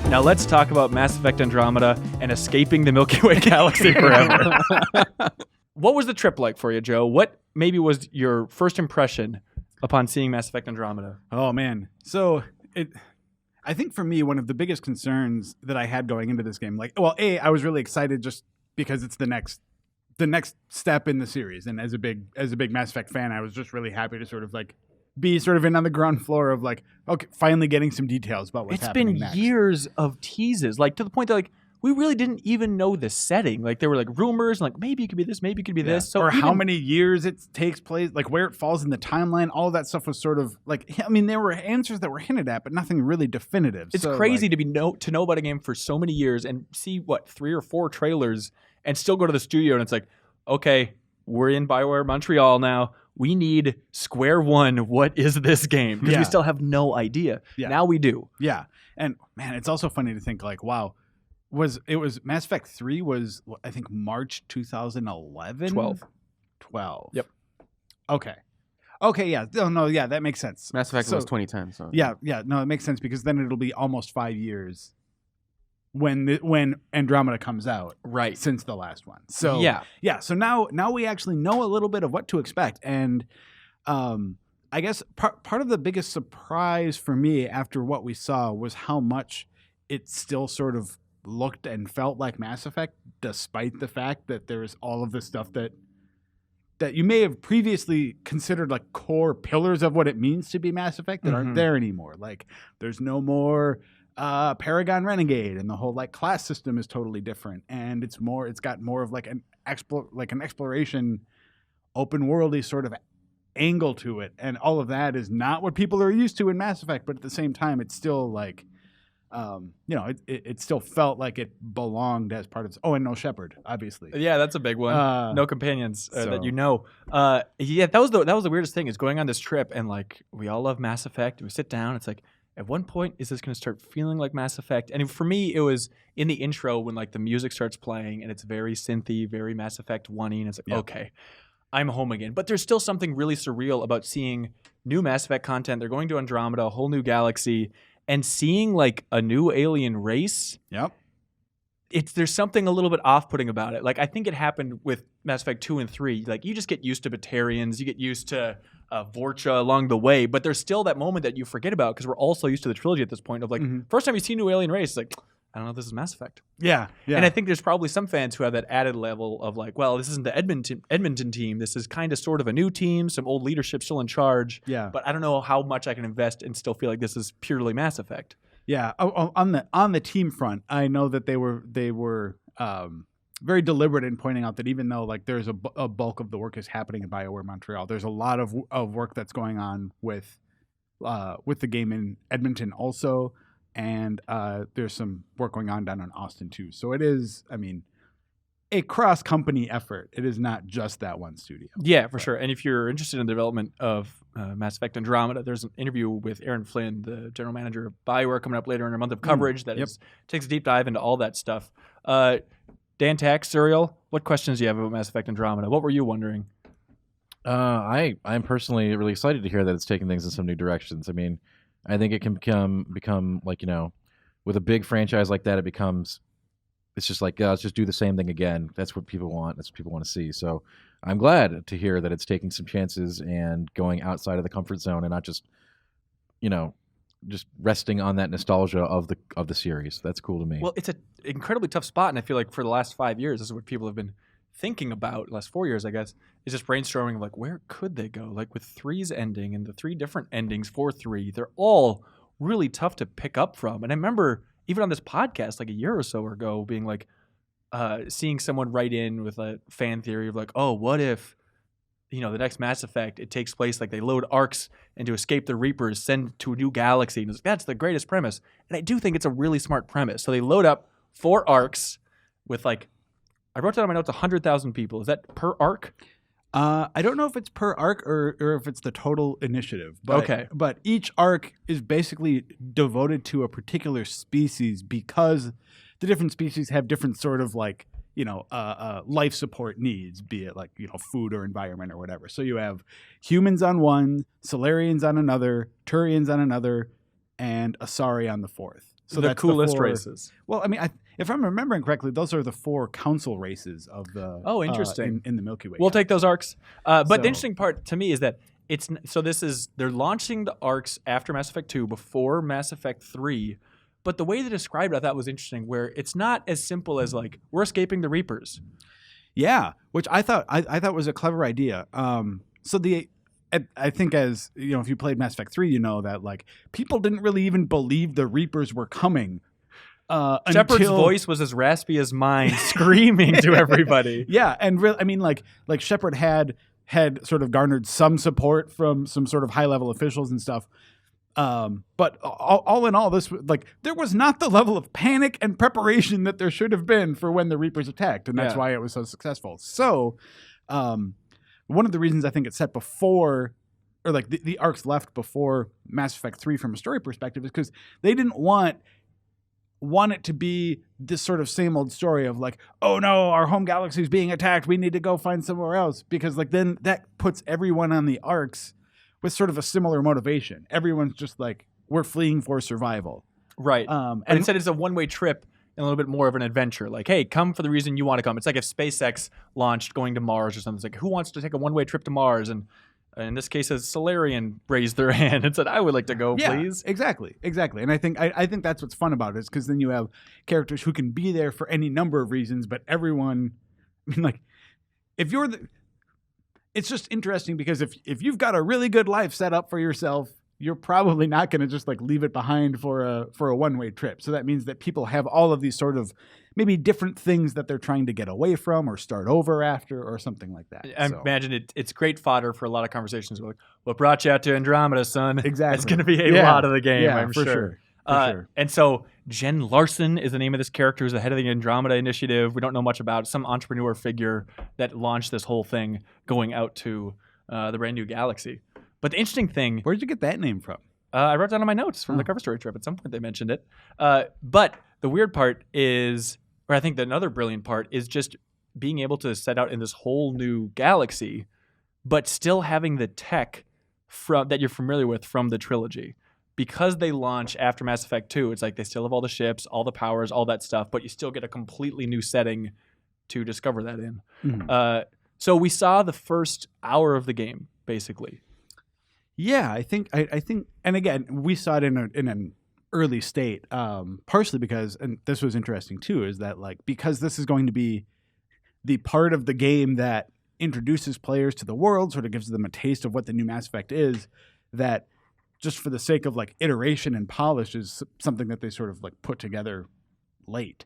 Now let's talk about Mass Effect Andromeda and escaping the Milky Way galaxy forever. What was the trip like for you, Joe? What maybe was your first impression upon seeing Mass Effect Andromeda? Oh, man. So I think for me, one of the biggest concerns that I had going into this game, I was really excited just because it's the next step in the series. And as a big Mass Effect fan, I was just really happy to sort of like be sort of in on the ground floor of like, okay, finally getting some details about what's happening next. It's been years of teases, like to the point that like we really didn't even know the setting. Like there were like rumors, like maybe it could be this, maybe it could be this. So or how many years it takes place, like where it falls in the timeline. All of that stuff was sort of like, I mean, there were answers that were hinted at, but nothing really definitive. It's crazy to know about a game for so many years and see 3 or 4 trailers and still go to the studio and it's like, okay, we're in BioWare Montreal now. We need square one. What is this game? Because we still have no idea. Yeah. Now we do. Yeah. And man, it's also funny to think like, wow, it was Mass Effect 3 was, I think, March 2011? 12. Yep. Okay, yeah. Yeah, that makes sense. Mass Effect was 2010. So Yeah. No, it makes sense because then it'll be almost 5 years when Andromeda comes out, right? Since the last one. So yeah. So now we actually know a little bit of what to expect, and I guess part of the biggest surprise for me after what we saw was how much it still sort of looked and felt like Mass Effect, despite the fact that there's all of this stuff that you may have previously considered like core pillars of what it means to be Mass Effect that aren't there anymore. Like there's no more Paragon Renegade, and the whole like class system is totally different, and it's got more of like an exploration, open worldy sort of angle to it, and all of that is not what people are used to in Mass Effect. But at the same time, it's still like, it still felt like it belonged as part of. And no Shepard, obviously. Yeah, that's a big one. No companions that you know. Yeah, that was the weirdest thing is going on this trip, and like we all love Mass Effect. We sit down, it's like, at one point, is this going to start feeling like Mass Effect? And for me, it was in the intro when like the music starts playing and it's very synthy, very Mass Effect 1-y, and it's like, okay, I'm home again. But there's still something really surreal about seeing new Mass Effect content. They're going to Andromeda, a whole new galaxy, and seeing like a new alien race. Yep. There's something a little bit off-putting about it. Like I think it happened with Mass Effect 2 and 3. Like you just get used to Batarians, you get used to Vorcha along the way, but there's still that moment that you forget about because we're all so used to the trilogy at this point of like, first time you see a new alien race, it's like, I don't know if this is Mass Effect. Yeah. And I think there's probably some fans who have that added level of like, well, this isn't the Edmonton team. This is kind of sort of a new team, some old leadership still in charge. Yeah. But I don't know how much I can invest and still feel like this is purely Mass Effect. Yeah. On the team front, I know that they were very deliberate in pointing out that even though like there's a bulk of the work is happening in BioWare Montreal, there's a lot of work that's going on with the game in Edmonton also, and there's some work going on down in Austin too. So it is, I mean, a cross-company effort. It is not just that one studio. Yeah, for sure. And if you're interested in the development of Mass Effect Andromeda, there's an interview with Aaron Flynn, the general manager of BioWare, coming up later in our month of coverage that takes a deep dive into all that stuff. Dan Tax, Serial, what questions do you have about Mass Effect Andromeda? What were you wondering? I'm personally really excited to hear that it's taking things in some new directions. I mean, I think it can become like, with a big franchise like that, it's just like, let's just do the same thing again. That's what people want. That's what people want to see. So I'm glad to hear that it's taking some chances and going outside of the comfort zone and not just, just resting on that nostalgia of the series. That's cool to me. Well, it's an incredibly tough spot, and I feel like for the last 5 years, this is what people have been thinking about. The last 4 years, I guess, is just brainstorming of like, where could they go? Like with 3's ending and the 3 different endings for 3, they're all really tough to pick up from. And I remember even on this podcast, like a year or so ago, being like, seeing someone write in with a fan theory of like, oh, what if, the next Mass Effect, it takes place like they load arcs and to escape the Reapers, send to a new galaxy. And that's the greatest premise. And I do think it's a really smart premise. So they load up 4 arcs with like, I wrote down on my notes, 100,000 people. Is that per arc? I don't know if it's per arc or if it's the total initiative. But, okay. But each arc is basically devoted to a particular species because the different species have different sort of like, life support needs, be it like, food or environment or whatever. So you have humans on one, Solarians on another, Turians on another, and Asari on the 4th. So the that's coolest the 4, races. Well, I mean, if I'm remembering correctly, those are the 4 council races of the interesting in the Milky Way. We'll take those arcs. But the interesting part to me is that they're launching the arcs after Mass Effect 2, before Mass Effect 3. But the way they described it, I thought was interesting, where it's not as simple as like we're escaping the Reapers. Yeah, which I thought was a clever idea. I think, as you know, if you played Mass Effect 3, you know that like people didn't really even believe the Reapers were coming. Shepard's voice was as raspy as mine, screaming to everybody. Yeah, and I mean, like Shepard had sort of garnered some support from some sort of high level officials and stuff. But all in all, this like there was not the level of panic and preparation that there should have been for when the Reapers attacked, and that's why it was so successful. So, one of the reasons I think it's set before, or like the arcs left before Mass Effect 3 from a story perspective, is because they didn't want it to be this sort of same old story of like, oh no, our home galaxy is being attacked, we need to go find somewhere else, because like then that puts everyone on the arcs with sort of a similar motivation. Everyone's just like, we're fleeing for survival. Right. And instead it's a one-way trip and a little bit more of an adventure. Like, hey, come for the reason you want to come. It's like if SpaceX launched going to Mars or something. It's like, who wants to take a one-way trip to Mars? And in this case, a Solarian raised their hand and said, I would like to go, please. Exactly. And I think that's what's fun about it, is because then you have characters who can be there for any number of reasons, but everyone, I mean, like, if you're it's just interesting because if you've got a really good life set up for yourself, you're probably not going to just like leave it behind for a one-way trip. So that means that people have all of these sort of maybe different things that they're trying to get away from or start over after or something like that. I imagine it's great fodder for a lot of conversations. Like, what brought you out to Andromeda, son? Exactly. It's going to be a lot of the game, I'm for sure. Sure. And so Jen Larson is the name of this character, who's the head of the Andromeda Initiative. We don't know much about some entrepreneur figure that launched this whole thing going out to the brand new galaxy. But the interesting thing... Where did you get that name from? I wrote down on my notes from the cover story trip. At some point they mentioned it. But the weird part is, or I think that another brilliant part, is just being able to set out in this whole new galaxy, but still having the tech that you're familiar with from the trilogy. Because they launch after Mass Effect 2, it's like they still have all the ships, all the powers, all that stuff, but you still get a completely new setting to discover that in. Mm-hmm. So we saw the first hour of the game, basically. Yeah, I think, and again, we saw it in an early state, partially because, and this was interesting too, is that like because this is going to be the part of the game that introduces players to the world, sort of gives them a taste of what the new Mass Effect is, that just for the sake of like iteration and polish is something that they sort of like put together late.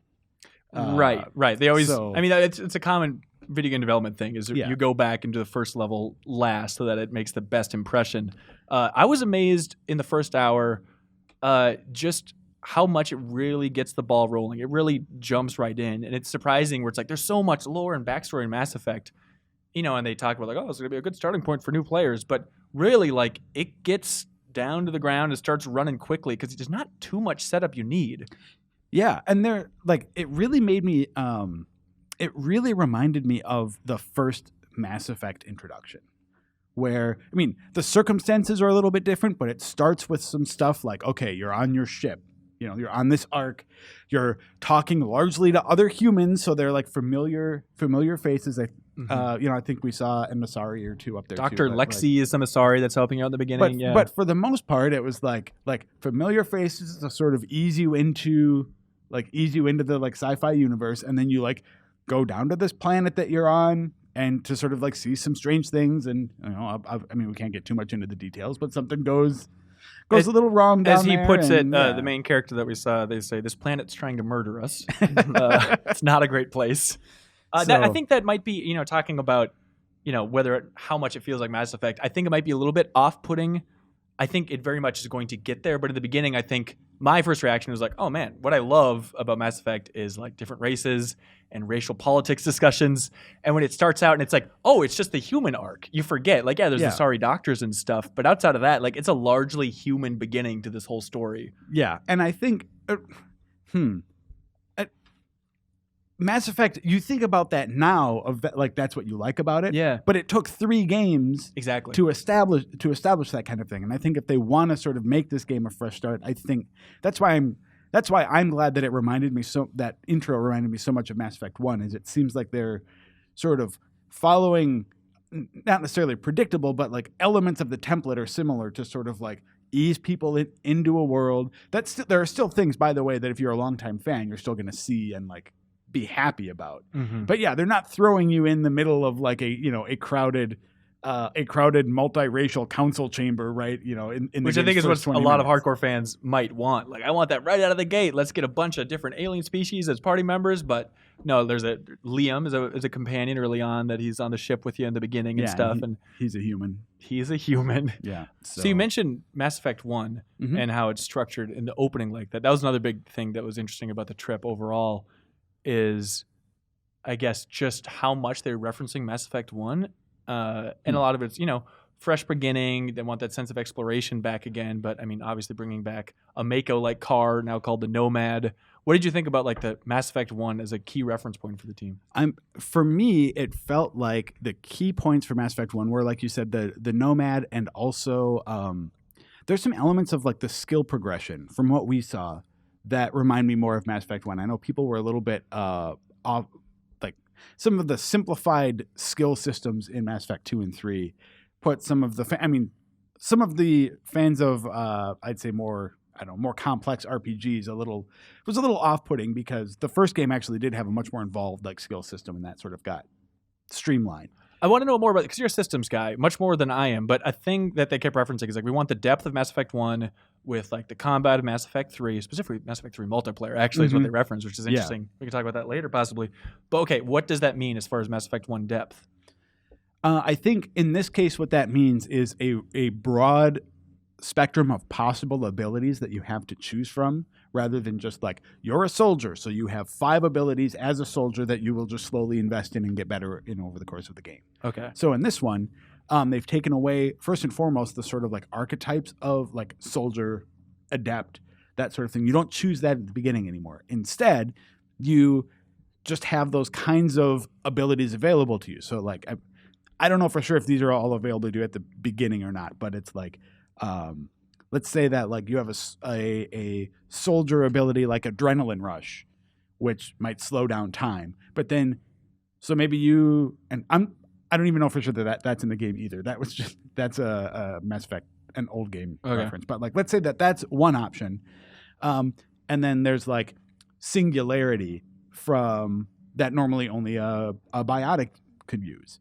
Right. They always, I mean, it's a common video game development thing is you go back into the first level last so that it makes the best impression. I was amazed in the first hour just how much it really gets the ball rolling. It really jumps right in. And it's surprising where it's like there's so much lore and backstory in Mass Effect, you know, and they talk about like, oh, it's going to be a good starting point for new players. But really, like, it gets down to the ground and starts running quickly because there's not too much setup you need. Yeah, and they're like, it really made me it really reminded me of the first Mass Effect introduction, where, I mean, the circumstances are a little bit different, but it starts with some stuff like, okay, you're on your ship, you know, you're on this arc, you're talking largely to other humans, so they're like familiar faces. You know, I think we saw an Emissary or two up there. Dr. too, Lexi is some Emissary that's helping you out in the beginning. But for the most part, it was like familiar faces to sort of ease you into the like sci-fi universe, and then you like go down to this planet that you're on and to sort of like see some strange things. And you know, I mean, we can't get too much into the details, but something goes a little wrong down there. As he puts it, the main character that we saw, they say, this planet's trying to murder us. It's not a great place. I think that might be, you know, talking about, you know, how much it feels like Mass Effect. I think it might be a little bit off-putting. I think it very much is going to get there. But in the beginning, I think my first reaction was like, oh man, what I love about Mass Effect is like different races and racial politics discussions. And when it starts out and it's like, oh, it's just the human arc, you forget. Like, there's the sorry doctors and stuff. But outside of that, like, it's a largely human beginning to this whole story. Yeah. And I think, Mass Effect, you think about that now, like that's what you like about it. Yeah. But it took 3 games to establish that kind of thing. And I think if they want to sort of make this game a fresh start, I think that's why that's why I'm glad that that intro reminded me so much of Mass Effect 1, is it seems like they're sort of following, not necessarily predictable, but like elements of the template are similar to sort of like ease people into a world. There are still things, by the way, that if you're a longtime fan, you're still going to see and like be happy about. Mm-hmm. But yeah, they're not throwing you in the middle of like a crowded multiracial council chamber, right? Which I think is what a lot of hardcore fans might want. Like, I want that right out of the gate. Let's get a bunch of different alien species as party members. But no, there's Liam is a companion early on that he's on the ship with you in the beginning and stuff. And he's a human. He's a human. Yeah. So you mentioned Mass Effect 1 Mm-hmm. and how it's structured in the opening like that. That was another big thing that was interesting about the trip overall, is I guess just how much they're referencing Mass Effect 1. And a lot of it's, fresh beginning. They want that sense of exploration back again. But I mean, obviously bringing back a Mako-like car now called the Nomad. What did you think about like the Mass Effect 1 as a key reference point for the team? For me, it felt like the key points for Mass Effect 1 were, like you said, the Nomad, and also there's some elements of like the skill progression from what we saw that remind me more of Mass Effect 1. I know people were a little bit off. Some of the simplified skill systems in Mass Effect 2 and 3 put some of the fans of I'd say more complex RPGs was a little off-putting, because the first game actually did have a much more involved like skill system, and that sort of got streamlined. I want to know more about, because you're a systems guy, much more than I am, but a thing that they kept referencing is like, we want the depth of Mass Effect 1 with like the combat of Mass Effect 3, specifically Mass Effect 3 multiplayer, actually, is what they reference, which is interesting. Yeah. We can talk about that later, possibly. But okay, what does that mean as far as Mass Effect 1 depth? I think in this case, what that means is a broad spectrum of possible abilities that you have to choose from, rather than just like, you're a soldier, so you have 5 abilities as a soldier that you will just slowly invest in and get better in over the course of the game. Okay. So in this one, they've taken away, first and foremost, the sort of like archetypes of like soldier, adept, that sort of thing. You don't choose that at the beginning anymore. Instead, you just have those kinds of abilities available to you. So like, I don't know for sure if these are all available to you at the beginning or not, but it's like, let's say that like you have a soldier ability like Adrenaline Rush, which might slow down time. But then, so maybe I don't even know for sure that's in the game either. That's a Mass Effect, an old game reference. But like, let's say that's one option. And then there's like Singularity from that normally only a biotic could use.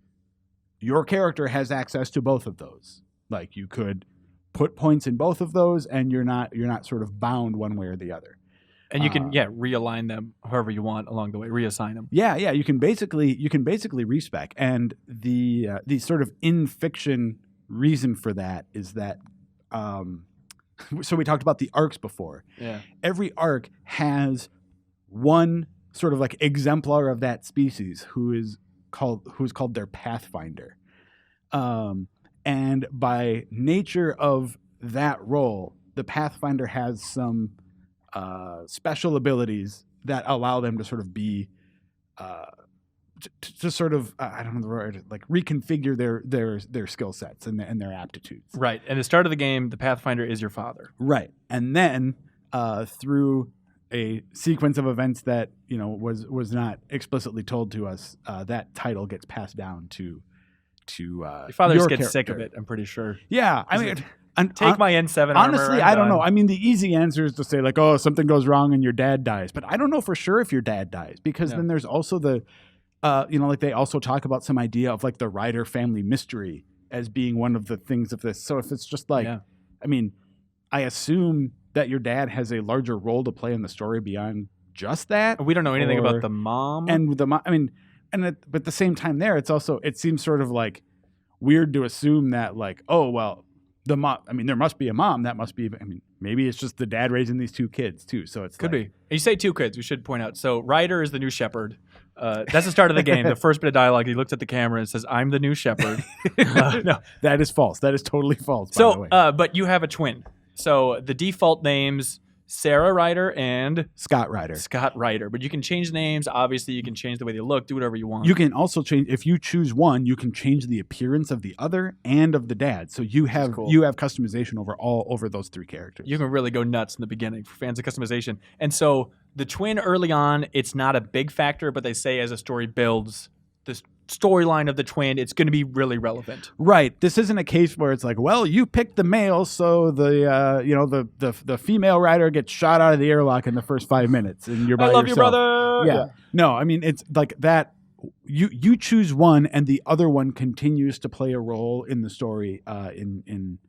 Your character has access to both of those. Like, you could put points in both of those, and you're not sort of bound one way or the other. And you can realign them however you want along the way, reassign them. Yeah, you can basically respec. And the sort of in fiction reason for that is that so we talked about the arcs before. Yeah. Every arc has one sort of like exemplar of that species who's called their Pathfinder. And by nature of that role, the Pathfinder has some special abilities that allow them to sort of be to sort of I don't know the word, like reconfigure their skill sets and their aptitudes. Right. And at the start of the game, the Pathfinder is your father. Right. And then through a sequence of events that was not explicitly told to us, that title gets passed down to your father just gets sick of it, I'm pretty sure. Yeah, I mean, take my N7 honestly, armor, I don't know. I mean, the easy answer is to say like, oh, something goes wrong and your dad dies, but I don't know for sure if your dad dies, because then there's also the like they also talk about some idea of like the Ryder family mystery as being one of the things of this. So if it's just like, I mean, I assume that your dad has a larger role to play in the story beyond just that. We don't know anything about the mom. And the mom, I mean, but at the same time there, it seems sort of like weird to assume that like, oh, well, the mom, I mean, there must be a mom. That must be, I mean, maybe it's just the dad raising these 2 kids too. So it's could be. And you say 2 kids, we should point out. So Ryder is the new shepherd. That's the start of the game. The first bit of dialogue, he looks at the camera and says, "I'm the new shepherd." No, that is false. That is totally false. So, by the way. But you have a twin. So the default names Sarah Ryder and Scott Ryder. Scott Ryder. But you can change names. Obviously, you can change the way they look. Do whatever you want. You can also change, if you choose one, you can change the appearance of the other and of the dad. So you have customization over those 3 characters. You can really go nuts in the beginning for fans of customization. And so the twin early on, it's not a big factor, but they say as a story builds, this storyline of the twin, it's going to be really relevant. Right. This isn't a case where it's like, well, you picked the male, so the female rider gets shot out of the airlock in the first 5 minutes, and you're by yourself. I love you, brother. Yeah. No, I mean, it's like that. You choose one, and the other one continues to play a role in the story. In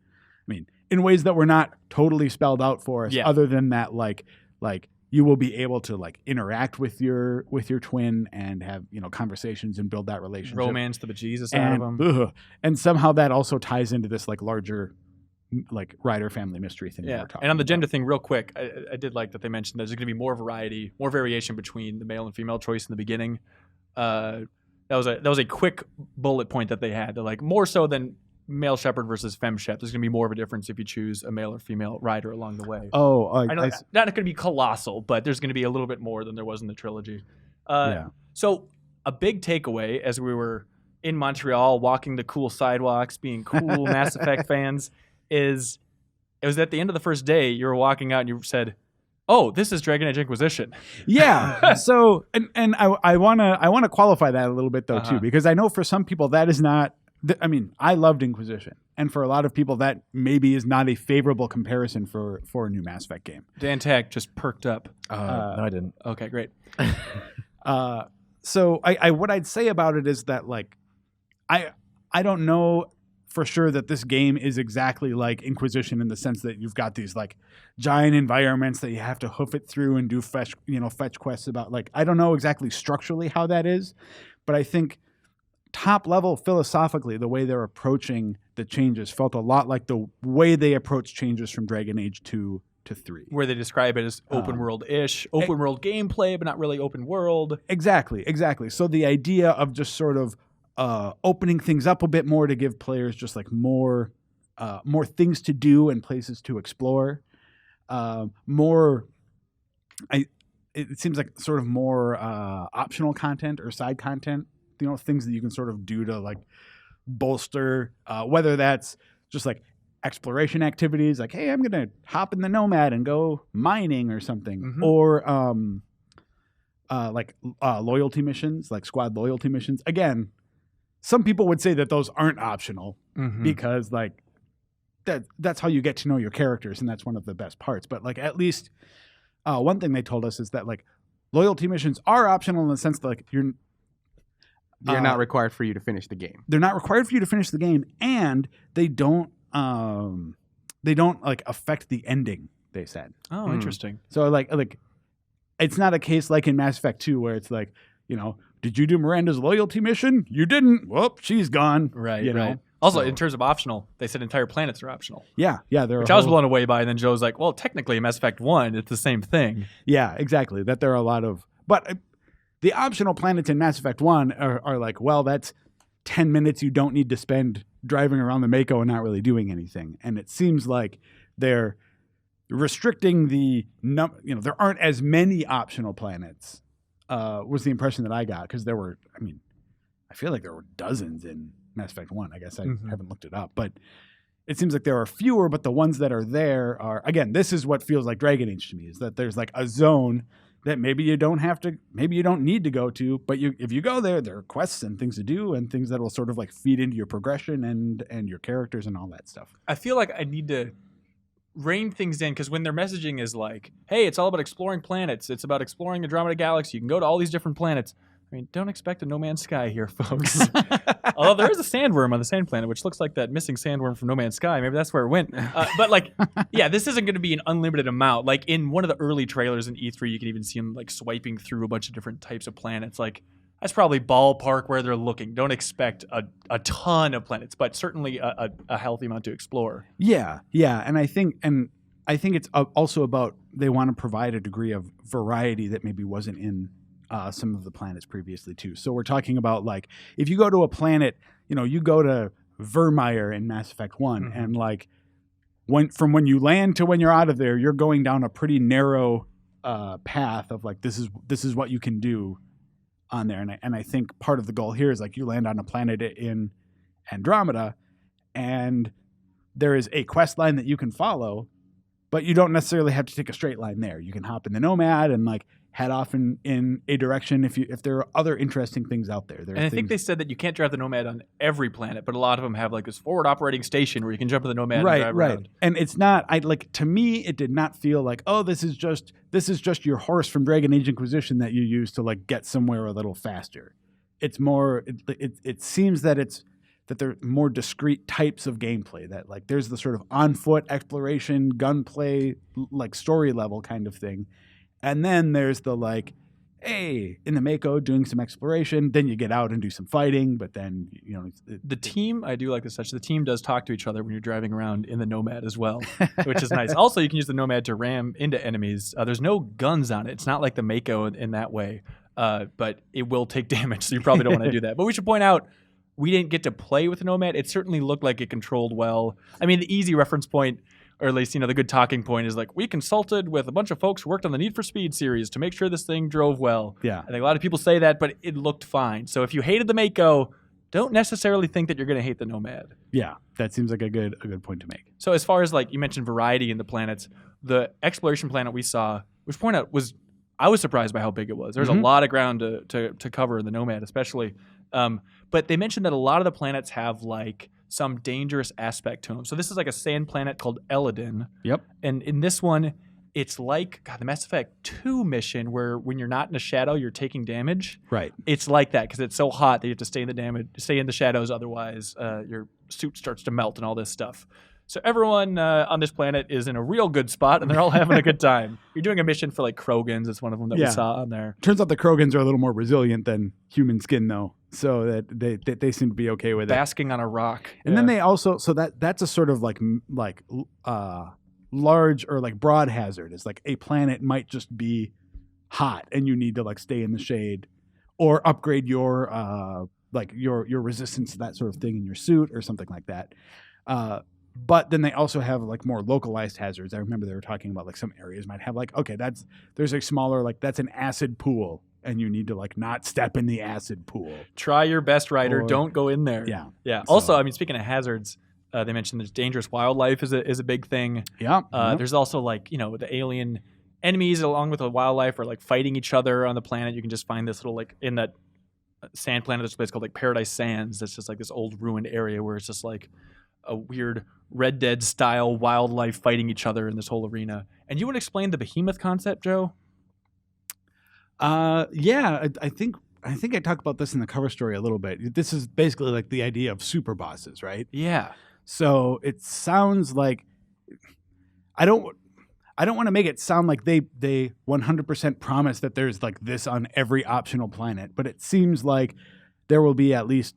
ways that were not totally spelled out for us. Yeah. Other than that, like you will be able to like interact with your twin and have conversations and build that relationship, romance the bejesus out of them, and somehow that also ties into this like larger like Ryder family mystery thing. Yeah, and on the gender thing, real quick, I did like that they mentioned there's going to be more variety, more variation between the male and female choice in the beginning. That was a quick bullet point that they had. They're like more so than male shepherd versus femme shep. There's going to be more of a difference if you choose a male or female rider along the way. I know not going to be colossal, but there's going to be a little bit more than there was in the trilogy. So a big takeaway as we were in Montreal, walking the cool sidewalks, being cool Mass Effect fans, is it was at the end of the first day you were walking out and you said, "Oh, this is Dragon Age Inquisition." Yeah. So and I wanna qualify that a little bit though too, because I know for some people that is not. I mean, I loved Inquisition, and for a lot of people, that maybe is not a favorable comparison for a new Mass Effect game. Dan Tech just perked up. No, I didn't. Okay, great. So I what I'd say about it is that like I don't know for sure that this game is exactly like Inquisition in the sense that you've got these like giant environments that you have to hoof it through and do fetch quests about. Like I don't know exactly structurally how that is, but I think top level philosophically, the way they're approaching the changes felt a lot like the way they approach changes from Dragon Age 2 to 3. Where they describe it as open world-ish, open world gameplay, but not really open world. Exactly. So the idea of just sort of opening things up a bit more to give players just like more things to do and places to explore. It seems like sort of more optional content or side content. Things that you can sort of do to like bolster, whether that's just like exploration activities, like, hey, I'm going to hop in the Nomad and go mining or something, or loyalty missions, like squad loyalty missions. Again, some people would say that those aren't optional because like that's how you get to know your characters, and that's one of the best parts. But like at least one thing they told us is that like loyalty missions are optional in the sense that like they're not required for you to finish the game. They're not required for you to finish the game, and they don't like affect the ending. They said. Oh, interesting. So like it's not a case like in Mass Effect 2 where it's like, did you do Miranda's loyalty mission? You didn't. Whoop, she's gone. Right. Right. Also, in terms of optional, they said entire planets are optional. Yeah. Which I was blown away by, and then Joe's like, well, technically, Mass Effect 1, it's the same thing. Yeah, exactly. That there are a lot of, but the optional planets in Mass Effect 1 are like, well, that's 10 minutes you don't need to spend driving around the Mako and not really doing anything. And it seems like they're restricting there aren't as many optional planets, was the impression that I got. Because I feel like there were dozens in Mass Effect 1. I guess I haven't looked it up. But it seems like there are fewer, but the ones that are there are, again, this is what feels like Dragon Age to me, is that there's like a zone that maybe you don't need to go to, but if you go there are quests and things to do and things that will sort of like feed into your progression and your characters and all that stuff. I feel like I need to rein things in, because when their messaging is like, hey, it's all about exploring planets, it's about exploring Andromeda Galaxy, you can go to all these different planets. I mean, don't expect a No Man's Sky here, folks. Although there is a sandworm on the sand planet, which looks like that missing sandworm from No Man's Sky. Maybe that's where it went. But like, yeah, this isn't going to be an unlimited amount. Like in one of the early trailers in E3, you can even see them like swiping through a bunch of different types of planets. Like that's probably ballpark where they're looking. Don't expect a ton of planets, but certainly a healthy amount to explore. Yeah, and I think it's also about they want to provide a degree of variety that maybe wasn't in some of the planets previously too. So we're talking about like if you go to a planet, you go to Vermeer in Mass Effect 1 and like when you land to when you're out of there, you're going down a pretty narrow path of like this is what you can do on there. And I think part of the goal here is like you land on a planet in Andromeda, and there is a quest line that you can follow, but you don't necessarily have to take a straight line there. You can hop in the Nomad and like head off in a direction if there are other interesting things out there. And I think they said that you can't drive the Nomad on every planet, but a lot of them have like this forward operating station where you can jump in the Nomad and drive around. And it's not to me it did not feel like, oh, this is just your horse from Dragon Age Inquisition that you use to like get somewhere a little faster. It's more it seems that there are more discrete types of gameplay, that like there's the sort of on foot exploration, gunplay, like story level kind of thing. And then there's the like, hey, in the Mako doing some exploration, then you get out and do some fighting, but then, you know. The team, I do like this touch, the team does talk to each other when you're driving around in the Nomad as well, which is nice. Also, you can use the Nomad to ram into enemies. There's no guns on it. It's not like the Mako in that way, but it will take damage, so you probably don't want to do that. But we should point out, we didn't get to play with the Nomad. It certainly looked like it controlled well. I mean, the easy reference point, or at least, you know, the good talking point is like, we consulted with a bunch of folks who worked on the Need for Speed series to make sure this thing drove well. Yeah. I think a lot of people say that, but it looked fine. So if you hated the Mako, don't necessarily think that you're going to hate the Nomad. Yeah, that seems like a good point to make. So as far as like you mentioned variety in the planets, the exploration planet we saw, which point out I was surprised by how big it was. There's a lot of ground to cover in the Nomad, especially. But they mentioned that a lot of the planets have like some dangerous aspect to them. So this is like a sand planet called Eladin. Yep. And in this one, it's like the Mass Effect 2 mission where when you're not in a shadow, you're taking damage. Right. It's like that because it's so hot that you have to stay in the shadows. Otherwise, your suit starts to melt and all this stuff. So everyone on this planet is in a real good spot, and they're all having a good time. You're doing a mission for like Krogans. It's one of them that we saw on there. Turns out the Krogans are a little more resilient than human skin, though, so that they seem to be okay with basking on a rock. And then they also that's a sort of like large or like broad hazard. It's like a planet might just be hot, and you need to like stay in the shade, or upgrade your your resistance to that sort of thing in your suit or something like that. But then they also have like more localized hazards. I remember they were talking about like some areas might have like, okay, there's a smaller, like that's an acid pool, and you need to like not step in the acid pool. Try your best, Ryder. Don't go in there. Yeah. Yeah. Also, I mean, speaking of hazards, they mentioned there's dangerous wildlife is a big thing. Yeah. There's also like, you know, the alien enemies along with the wildlife are like fighting each other on the planet. You can just find this little like in that sand planet, there's a place called like Paradise Sands. That's just like this old ruined area where it's just like a weird Red Dead style wildlife fighting each other in this whole arena. And you would explain the behemoth concept, Joe? Yeah, I think I talked about this in the cover story a little bit. This is basically like the idea of super bosses, right? Yeah. So it sounds like I don't want to make it sound like they 100% promise that there's like this on every optional planet, but it seems like there will be at least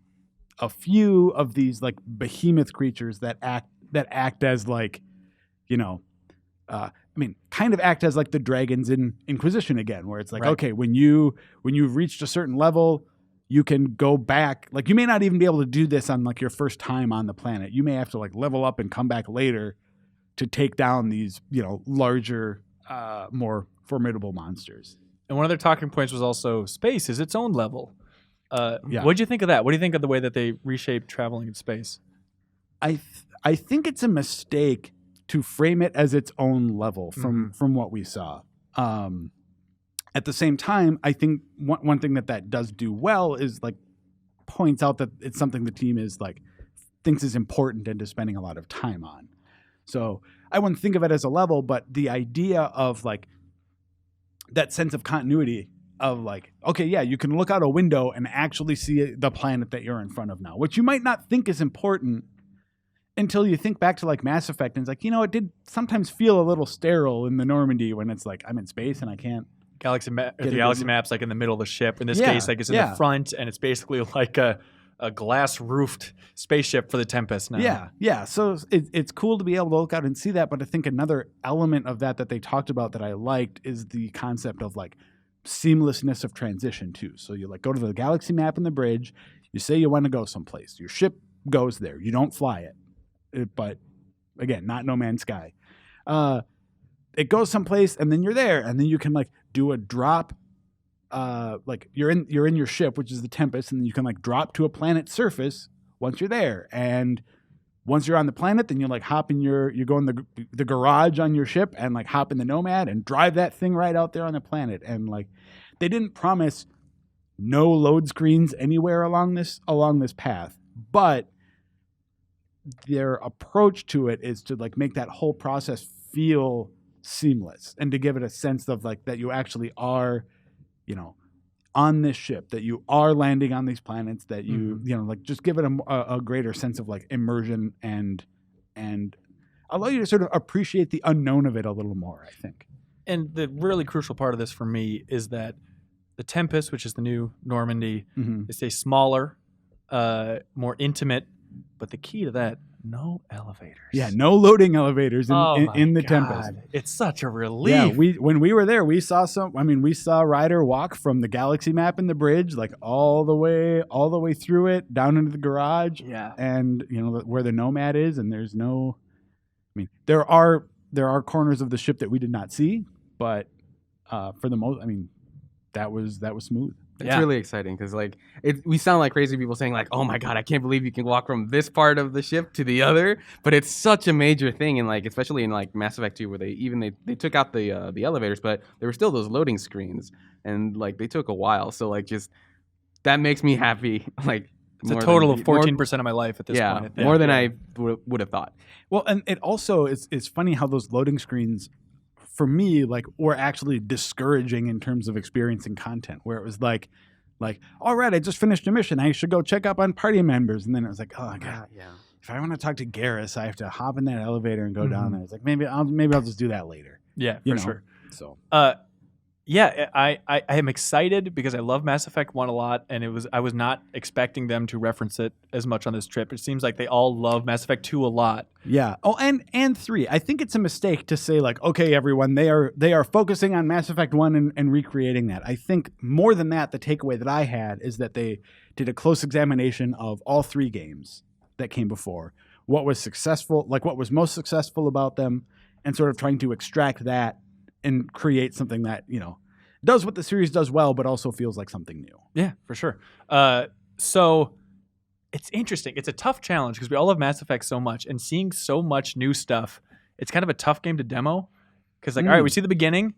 a few of these like behemoth creatures that act as like, you know, kind of act as like the dragons in Inquisition again, where it's like, okay, when you've reached a certain level, you can go back. Like you may not even be able to do this on like your first time on the planet. You may have to like level up and come back later to take down these, you know, larger, more formidable monsters. And one of their talking points was also space is its own level. Yeah. What do you think of that? What do you think of the way that they reshaped traveling in space? I think it's a mistake to frame it as its own level from what we saw. At the same time, I think one thing that does do well is like points out that it's something the team is like thinks is important and is spending a lot of time on. So I wouldn't think of it as a level, but the idea of like that sense of continuity of like, okay, yeah, you can look out a window and actually see the planet that you're in front of now, which you might not think is important until you think back to like Mass Effect and it's like, you know, it did sometimes feel a little sterile in the Normandy when it's like I'm in space and I can't. The galaxy map's like in the middle of the ship. In this case, like it's in the front and it's basically like a glass roofed spaceship for the Tempest now. Yeah. So it's cool to be able to look out and see that. But I think another element of that they talked about that I liked is the concept of like seamlessness of transition too. So you like go to the galaxy map in the bridge, you say you want to go someplace, your ship goes there, you don't fly it, but again, not No Man's Sky. It goes someplace, and then you're there, and then you can like do a drop. Like you're in your ship, which is the Tempest, and then you can like drop to a planet's surface once you're there. And once you're on the planet, then you like hop in you go in the garage on your ship and like hop in the Nomad and drive that thing right out there on the planet. And like they didn't promise no load screens anywhere along this path, but their approach to it is to like make that whole process feel seamless and to give it a sense of like that you actually are, on this ship, that you are landing on these planets, that you, like just give it a greater sense of like immersion and allow you to sort of appreciate the unknown of it a little more, I think. And the really crucial part of this for me is that the Tempest, which is the new Normandy, is a smaller, more intimate, but the key to that, no elevators. Yeah, no loading elevators in the Tempest. It's such a relief. Yeah, when we were there, we saw we saw Ryder walk from the galaxy map in the bridge, like all the way through it, down into the garage. Yeah. And where the Nomad is, and there's no, there are corners of the ship that we did not see, but for the most, that was smooth. It's really exciting because like we sound like crazy people saying like, oh my God, I can't believe you can walk from this part of the ship to the other, but it's such a major thing. And like, especially in like Mass Effect 2 where they took out the elevators, but there were still those loading screens and like they took a while. So like just that makes me happy. Like it's a total of 14% of my life at this point. Yeah, more than I would have thought. Well, and it also is funny how those loading screens for me, like, were actually discouraging in terms of experiencing content, where it was like, all right, I just finished a mission, I should go check up on party members, and then it was like, oh God, if I want to talk to Garrus, I have to hop in that elevator and go down there. It's like maybe I'll just do that later. Yeah, for sure. So, yeah, I am excited because I love Mass Effect 1 a lot, and I was not expecting them to reference it as much on this trip. It seems like they all love Mass Effect 2 a lot. Yeah. Oh, and 3. I think it's a mistake to say like, okay, everyone, they are focusing on Mass Effect 1 and recreating that. I think more than that, the takeaway that I had is that they did a close examination of all 3 games that came before. What was successful, like what was most successful about them, and sort of trying to extract that and create something that, does what the series does well, but also feels like something new. Yeah, for sure. So it's interesting. It's a tough challenge because we all love Mass Effect so much, and seeing so much new stuff, it's kind of a tough game to demo. Because all right, we see the beginning,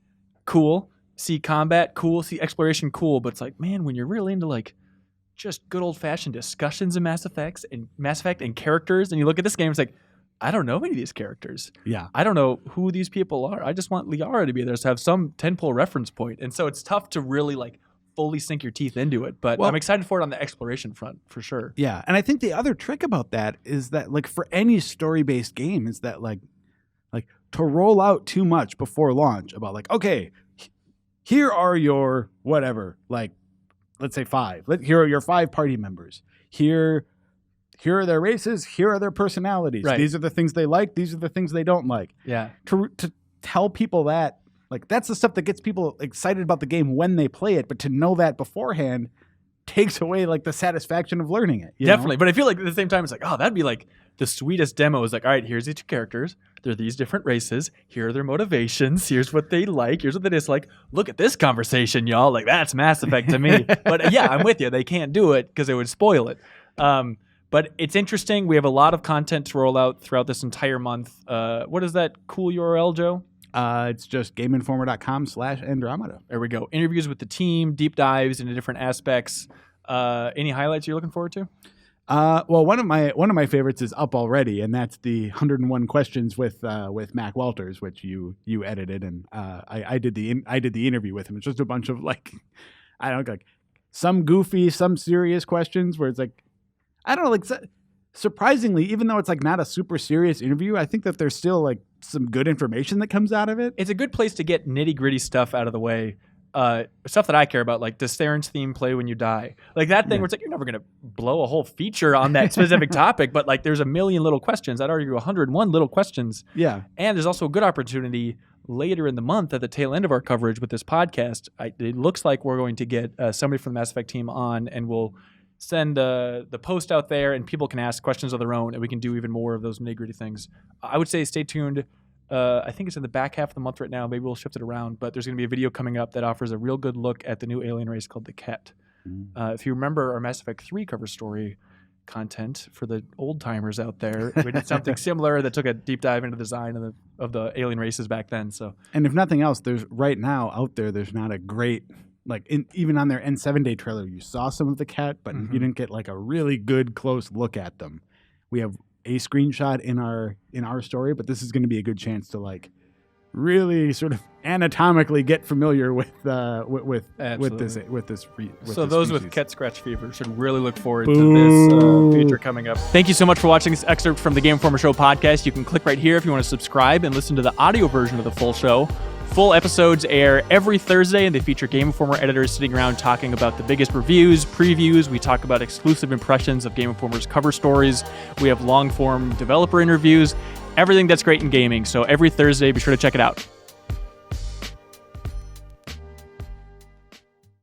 cool. See combat, cool. See exploration, cool. But it's like, man, when you're really into like just good old fashioned discussions in Mass Effect and characters, and you look at this game, it's like, I don't know any of these characters. Yeah. I don't know who these people are. I just want Liara to be there to have some tentpole reference point. And so it's tough to really like fully sink your teeth into it. But I'm excited for it on the exploration front for sure. Yeah. And I think the other trick about that is that like for any story-based game is that like to roll out too much before launch about like, okay, here are your whatever, like let's say 5. Here are your 5 party members. Here are their races, here are their personalities. Right. These are the things they like, these are the things they don't like. Yeah. To tell people that, like, that's the stuff that gets people excited about the game when they play it, but to know that beforehand takes away, like, the satisfaction of learning it. Definitely. Know? But I feel like at the same time, it's like, oh, that'd be like the sweetest demo is like, all right, here's each characters. They're these different races. Here are their motivations. Here's what they like. Here's what they dislike. Look at this conversation, y'all. Like, that's Mass Effect to me. But yeah, I'm with you. They can't do it because it would spoil it. But it's interesting. We have a lot of content to roll out throughout this entire month. What is that cool URL, Joe? It's just GameInformer.com/Andromeda. There we go. Interviews with the team, deep dives into different aspects. Any highlights you're looking forward to? Well, one of my favorites is up already, and that's the 101 questions with Mac Walters, which you edited, and I did the interview with him. It's just a bunch of like, I don't know, like some goofy, some serious questions where it's like, I don't know, like surprisingly, even though it's like not a super serious interview, I think that there's still like some good information that comes out of it. It's a good place to get nitty gritty stuff out of the way. Stuff that I care about, like does Theron's theme play when you die? Like that thing where it's like you're never gonna blow a whole feature on that specific topic, but like there's a million little questions. I'd argue 101 little questions. Yeah. And there's also a good opportunity later in the month at the tail end of our coverage with this podcast. It looks like we're going to get somebody from the Mass Effect team on, and we'll send the post out there, and people can ask questions of their own, and we can do even more of those nitty-gritty things. I would say stay tuned. I think it's in the back half of the month right now. Maybe we'll shift it around, but there's going to be a video coming up that offers a real good look at the new alien race called the Ket. If you remember our Mass Effect 3 cover story content for the old timers out there, we did something similar that took a deep dive into the design of the alien races back then. So, and if nothing else, there's right now out there's not a great even on their N7 Day trailer, you saw some of the Ket, but you didn't get like a really good close look at them. We have a screenshot in our story, but this is going to be a good chance to like really sort of anatomically get familiar with this so those with Ket scratch fever should really look forward to this feature coming up. Thank you so much for watching this excerpt from the Game Informer Show podcast. You can click right here if you want to subscribe and listen to the audio version of the full show. Full episodes air every Thursday, and they feature Game Informer editors sitting around talking about the biggest reviews, previews. We talk about exclusive impressions of Game Informer's cover stories. We have long-form developer interviews, everything that's great in gaming. So every Thursday, be sure to check it out.